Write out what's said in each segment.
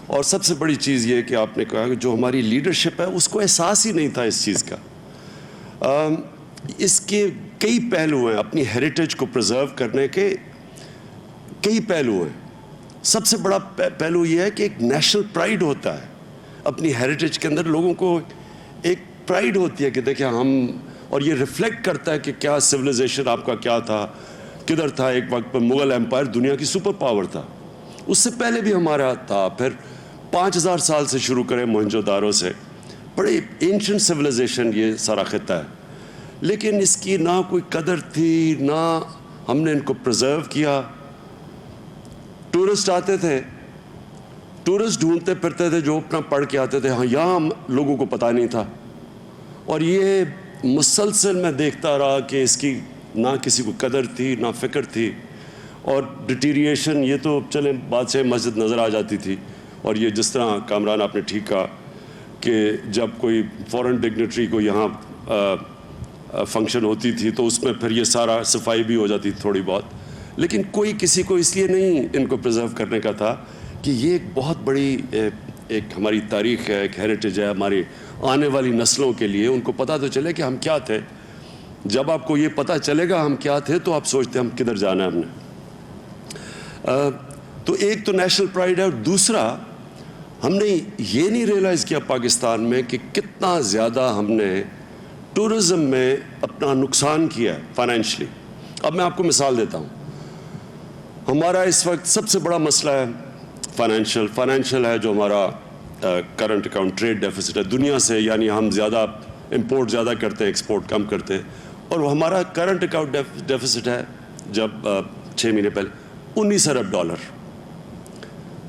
اور سب سے بڑی چیز یہ کہ آپ نے کہا کہ جو ہماری لیڈرشپ ہے اس کو احساس ہی نہیں تھا اس چیز کا. اس کے کئی پہلو ہیں, اپنی ہیریٹیج کو پرزرو کرنے کے کئی پہلو ہیں. سب سے بڑا پہلو یہ ہے کہ ایک نیشنل پرائیڈ ہوتا ہے اپنی ہیریٹیج کے اندر. لوگوں کو ایک پرائیڈ ہوتی ہے کہ دیکھیں ہم, اور یہ ریفلیکٹ کرتا ہے کہ کیا سویلائزیشن آپ کا کیا تھا, کدھر تھا. ایک وقت پر مغل ایمپائر دنیا کی سپر پاور تھا, اس سے پہلے بھی ہمارا تھا. پھر 5000 سال سے شروع کریں موہنجو دارو سے, بڑے اینشنٹ سویلائزیشن یہ سارا خطہ ہے. لیکن اس کی نہ کوئی قدر تھی, نہ ہم نے ان کو پرزرو کیا. ٹورسٹ آتے تھے, ٹورسٹ ڈھونڈتے پھرتے تھے جو اپنا پڑھ کے آتے تھے, ہاں یہاں لوگوں کو پتہ نہیں تھا. اور یہ مسلسل میں دیکھتا رہا کہ اس کی نہ کسی کو قدر تھی نہ فکر تھی. اور ڈیٹیریشن یہ تو چلیں بادشاہ مسجد نظر آ جاتی تھی. اور یہ جس طرح کامران آپ نے ٹھیک کہا کہ جب کوئی فورن ڈگنیٹری کو یہاں فنکشن ہوتی تھی تو اس میں پھر یہ سارا صفائی بھی ہو جاتی تھی تھوڑی بہت. لیکن کوئی کسی کو اس لیے نہیں ان کو پرزرو کرنے کا تھا کہ یہ ایک بہت بڑی ایک ہماری تاریخ ہے, ایک ہیریٹیج ہے ہماری آنے والی نسلوں کے لیے. ان کو پتہ تو چلے کہ ہم کیا تھے. جب آپ کو یہ پتہ چلے گا ہم کیا تھے تو آپ سوچتے ہیں ہم کدھر جانا ہے ہم نے. تو ایک تو نیشنل پرائیڈ ہے, اور دوسرا ہم نے یہ نہیں ریئلائز کیا پاکستان میں کہ کتنا زیادہ ہم نے ٹورزم میں اپنا نقصان کیا ہے فائنینشلی. اب میں آپ کو مثال دیتا ہوں. ہمارا اس وقت سب سے بڑا مسئلہ ہے فائنینشیل ہے, جو ہمارا کرنٹ اکاؤنٹ ٹریڈ ڈیفیسٹ ہے دنیا سے. یعنی ہم زیادہ امپورٹ زیادہ کرتے ہیں, ایکسپورٹ کم کرتے ہیں. اور ہمارا کرنٹ اکاؤنٹ ڈیفیسٹ ہے جب 6 مہینے پہلے $19 ارب.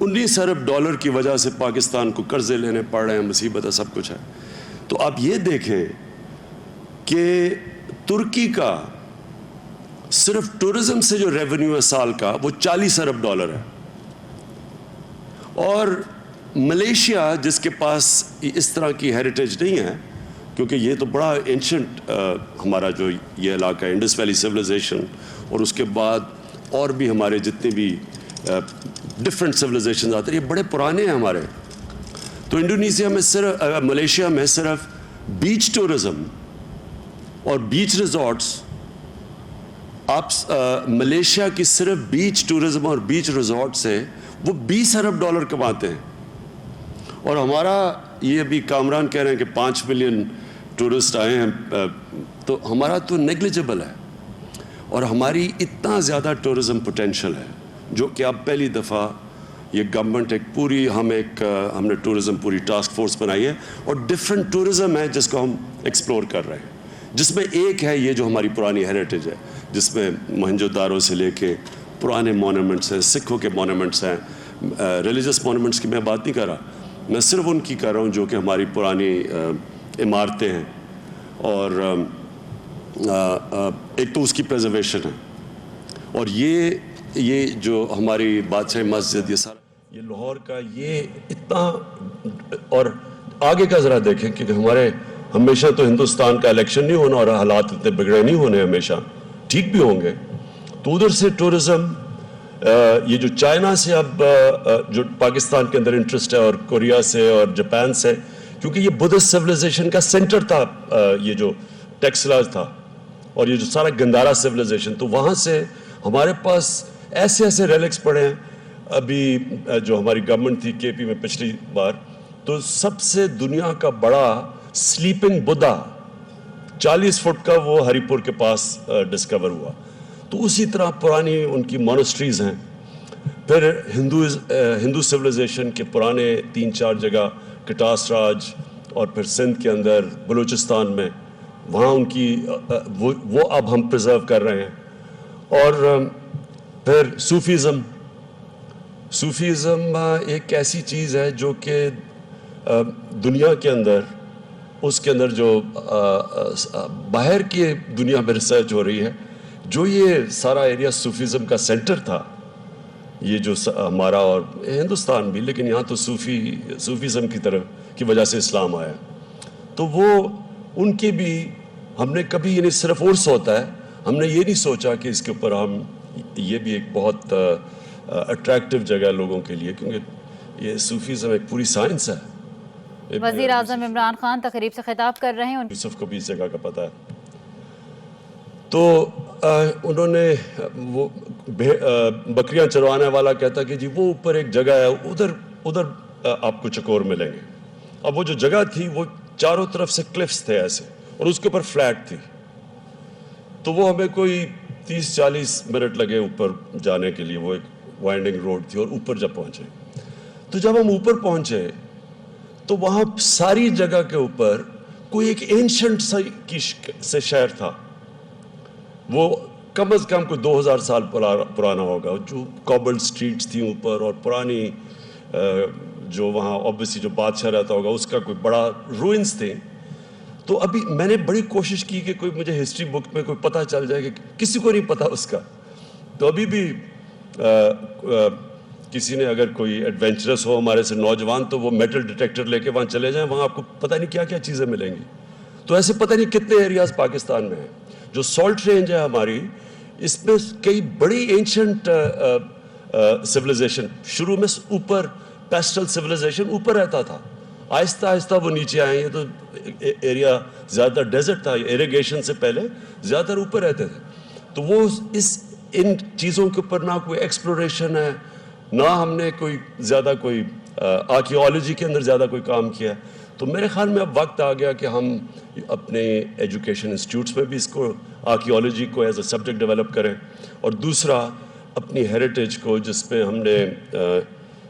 $19 ارب کی وجہ سے پاکستان کو قرضے لینے پڑ رہے ہیں, مصیبت ہے, سب کچھ ہے. تو آپ یہ دیکھیں کہ ترکی کا صرف ٹورزم سے جو ریونیو ہے سال کا وہ $40 ارب ہے. اور ملیشیا جس کے پاس اس طرح کی ہیریٹیج نہیں ہے, کیونکہ یہ تو بڑا اینشنٹ ہمارا جو یہ علاقہ ہے انڈس ویلی سویلائزیشن, اور اس کے بعد اور بھی ہمارے جتنے بھی ڈفرینٹ سویلائزیشن آتے ہیں یہ بڑے پرانے ہیں ہمارے. تو انڈونیشیا میں صرف ملیشیا میں صرف بیچ ٹورزم اور بیچ ریزورٹس, آپ ملیشیا کی صرف بیچ ٹورزم اور بیچ ریزورٹ سے وہ $20 ارب کماتے ہیں. اور ہمارا یہ ابھی کامران کہہ رہے ہیں کہ 5 ملین ٹورسٹ آئے ہیں, تو ہمارا تو نیگلیجبل ہے. اور ہماری اتنا زیادہ ٹورزم پوٹینشیل ہے جو کہ اب پہلی دفعہ یہ گورنمنٹ ایک پوری ہم نے ٹورزم پوری ٹاسک فورس بنائی ہے, اور ڈفرینٹ ٹورزم ہے جس کو ہم ایکسپلور کر رہے ہیں. جس میں ایک ہے یہ جو ہماری پرانی ہیریٹیج ہے, جس میں موہنجو دارو سے لے کے پرانے مونومنٹس ہیں, سکھوں کے مونومنٹس ہیں. ریلیجس مونومنٹس کی میں بات نہیں کر رہا, میں صرف ان کی کر رہا ہوں جو کہ ہماری پرانی عمارتیں ہیں. اور ایک تو اس کی پریزرویشن ہے, اور یہ جو ہماری بادشاہ مسجد یہ سارا یہ لاہور کا یہ اتنا. اور آگے کا ذرا دیکھیں کہ ہمارے ہمیشہ تو ہندوستان کا الیکشن نہیں ہونا اور حالات اتنے بگڑے نہیں ہونے, ہمیشہ ٹھیک بھی ہوں گے. تو ادھر سے ٹورزم یہ جو چائنا سے اب جو پاکستان کے اندر انٹرسٹ ہے, اور کوریا سے اور جاپان سے, کیونکہ یہ بدھسٹ سویلائزیشن کا سینٹر تھا یہ جو ٹیکسلاز تھا, اور یہ جو سارا گندارا سویلائزیشن, تو وہاں سے ہمارے پاس ایسے ریلکس پڑے ہیں. ابھی جو ہماری گورنمنٹ تھی کے پی میں پچھلی بار, تو سب سے دنیا کا بڑا سلیپنگ بدھا 40 فٹ کا وہ ہری پور کے پاس ڈسکور ہوا. تو اسی طرح پرانی ان کی مونسٹریز ہیں. پھر ہندو سویلائزیشن کے پرانے 3-4 جگہ, کٹاس راج, اور پھر سندھ کے اندر بلوچستان میں, وہاں ان کی وہ اب ہم پرزرو کر رہے ہیں. اور پھر صوفیزم ایک ایسی چیز ہے جو کہ دنیا کے اندر, اس کے اندر جو باہر کی دنیا میں ریسرچ ہو رہی ہے, جو یہ سارا ایریا صوفیزم کا سینٹر تھا, یہ جو ہمارا اور ہندوستان بھی, لیکن یہاں تو صوفیزم کی طرف کی وجہ سے اسلام آیا. تو وہ ان کی بھی ہم نے کبھی, یعنی صرف عرس ہوتا ہے, ہم نے یہ نہیں سوچا کہ اس کے اوپر ہم, یہ بھی ایک بہت اٹریکٹیو جگہ ہے لوگوں کے لیے, کیونکہ یہ صوفیزم ایک پوری سائنس ہے. وزیر اعظم عمران خان تقریب سے خطاب کر رہے ہیں. یوسف کو بھی اس جگہ کا پتہ ہے. تو انہوں نے وہ بکریاں چروانے والا کہتا کہ جی وہ اوپر ایک جگہ ہے, ادھر آپ کو چکور ملیں گے. اب وہ جو جگہ تھی وہ چاروں طرف سے کلفز تھے ایسے, اور اس کے اوپر فلیٹ تھی. تو وہ ہمیں کوئی 30-40 منٹ لگے اوپر جانے کے لیے. وہ ایک وائنڈنگ روڈ تھی, اور اوپر جب پہنچے تو جب ہم اوپر پہنچے تو وہاں ساری جگہ کے اوپر کوئی ایک اینشنٹ سے شہر تھا. وہ کم از کم کوئی 2000 سال پرانا ہوگا. جو کوبل سٹریٹس تھیں اوپر, اور پرانی جو وہاں اوبویسلی جو بادشاہ رہتا ہوگا اس کا کوئی بڑا روئنس تھے. تو ابھی میں نے بڑی کوشش کی کہ کوئی مجھے ہسٹری بک میں کوئی پتہ چل جائے, کہ کسی کو نہیں پتہ اس کا. تو ابھی بھی کسی نے اگر کوئی ایڈونچرس ہو ہمارے سے نوجوان, تو وہ میٹل ڈیٹیکٹر لے کے وہاں چلے جائیں, وہاں آپ کو پتہ نہیں کیا کیا چیزیں ملیں گی. تو ایسے پتہ نہیں کتنے ایریاز پاکستان میں ہیں. جو سالٹ رینج ہے ہماری, اس میں کئی بڑی اینشنٹ سویلائزیشن, شروع میں اوپر پیسٹل سویلائزیشن اوپر رہتا تھا, آہستہ آہستہ وہ نیچے آئے. یہ تو ایریا زیادہ ڈیزرٹ تھا, ایریگیشن سے پہلے زیادہ تر اوپر رہتے تھے. تو وہ ان چیزوں کے اوپر نہ کوئی ایکسپلوریشن ہے, نہ ہم نے کوئی زیادہ کوئی آرکیالوجی کے اندر زیادہ کوئی کام کیا. تو میرے خیال میں اب وقت آ گیا کہ ہم اپنے ایجوکیشن انسٹیٹیوٹس میں بھی اس کو آرکیالوجی کو ایز اے سبجیکٹ ڈیولپ کریں. اور دوسرا اپنی ہیریٹیج کو, جس پہ ہم نے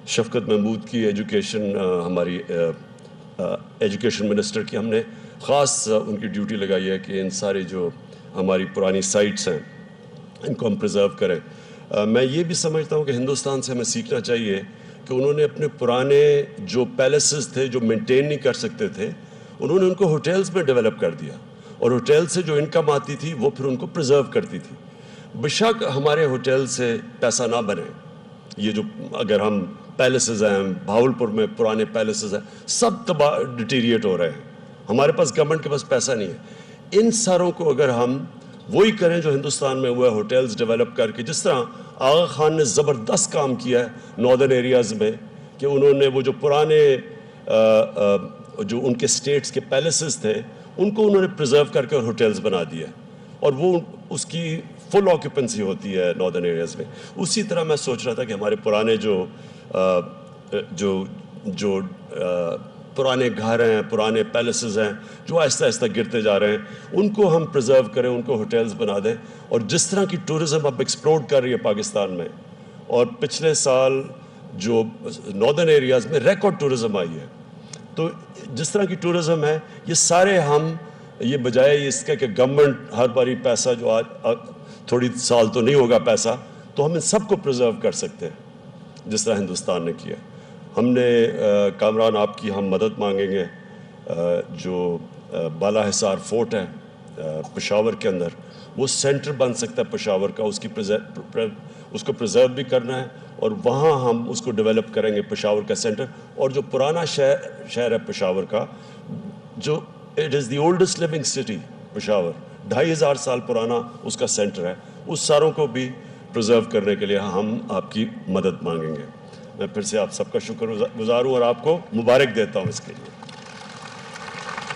شفقت محمود کی ایجوکیشن, ہماری ایجوکیشن منسٹر کی, ہم نے خاص ان کی ڈیوٹی لگائی ہے کہ ان سارے جو ہماری پرانی سائٹس ہیں ان کو ہم پرزرو کریں. میں یہ بھی سمجھتا ہوں کہ ہندوستان سے ہمیں سیکھنا چاہیے کہ انہوں نے اپنے پرانے جو پیلیسز تھے جو مینٹین نہیں کر سکتے تھے, انہوں نے ان کو ہوٹلز میں ڈیولپ کر دیا, اور ہوٹل سے جو انکم آتی تھی وہ پھر ان کو پرزرو کرتی تھی. بشک ہمارے ہوٹل سے پیسہ نہ بنے, یہ جو اگر ہم پیلیسز ہیں, بھاولپور میں پرانے پیلیسز ہیں, سب ڈیٹیریٹ ہو رہے ہیں. ہمارے پاس گورنمنٹ کے پاس پیسہ نہیں ہے. ان ساروں کو اگر ہم وہی کریں جو ہندوستان میں ہوا ہے, ہوٹلز ڈیولپ کر کے, جس طرح آغا خان نے زبردست کام کیا ہے ناردرن ایریاز میں, کہ انہوں نے وہ جو پرانے جو ان کے سٹیٹس کے پیلیسز تھے ان کو انہوں نے پرزرو کر کے ہوٹلز بنا دیا, اور وہ اس کی فل آکیوپنسی ہوتی ہے ناردرن ایریاز میں. اسی طرح میں سوچ رہا تھا کہ ہمارے پرانے جو پرانے گھر ہیں, پرانے پیلیسز ہیں جو آہستہ آہستہ گرتے جا رہے ہیں, ان کو ہم پرزرو کریں, ان کو ہوٹلز بنا دیں. اور جس طرح کی ٹورزم اب ایکسپلوڈ کر رہی ہے پاکستان میں, اور پچھلے سال جو ناردرن ایریاز میں ریکارڈ ٹورزم آئی ہے, تو جس طرح کی ٹورزم ہے, یہ سارے ہم یہ بجائے اس کا کہ گورنمنٹ ہر باری پیسہ جو آج تھوڑی سال تو نہیں ہوگا پیسہ, تو ہم ان سب کو پرزرو کر سکتے ہیں جس طرح ہندوستان نے کیا. ہم نے کامران آپ کی ہم مدد مانگیں گے. جو بالا حصار فورٹ ہے پشاور کے اندر, وہ سینٹر بن سکتا ہے پشاور کا, اس کو پرزرو بھی کرنا ہے, اور وہاں ہم اس کو ڈیولپ کریں گے پشاور کا سینٹر. اور جو پرانا شہر ہے پشاور کا, جو it is the oldest living city Peshawar, 2500 سال پرانا اس کا سینٹر ہے, اس ساروں کو بھی پرزرو کرنے کے لیے ہم آپ کی مدد مانگیں گے. میں پھر سے آپ سب کا شکر گزار ہوں اور آپ کو مبارک دیتا ہوں اس کے لیے.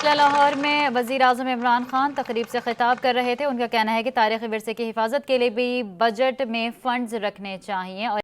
لاہور میں وزیر اعظم عمران خان تقریب سے خطاب کر رہے تھے. ان کا کہنا ہے کہ تاریخی ورثے کی حفاظت کے لیے بھی بجٹ میں فنڈز رکھنے چاہیے. اور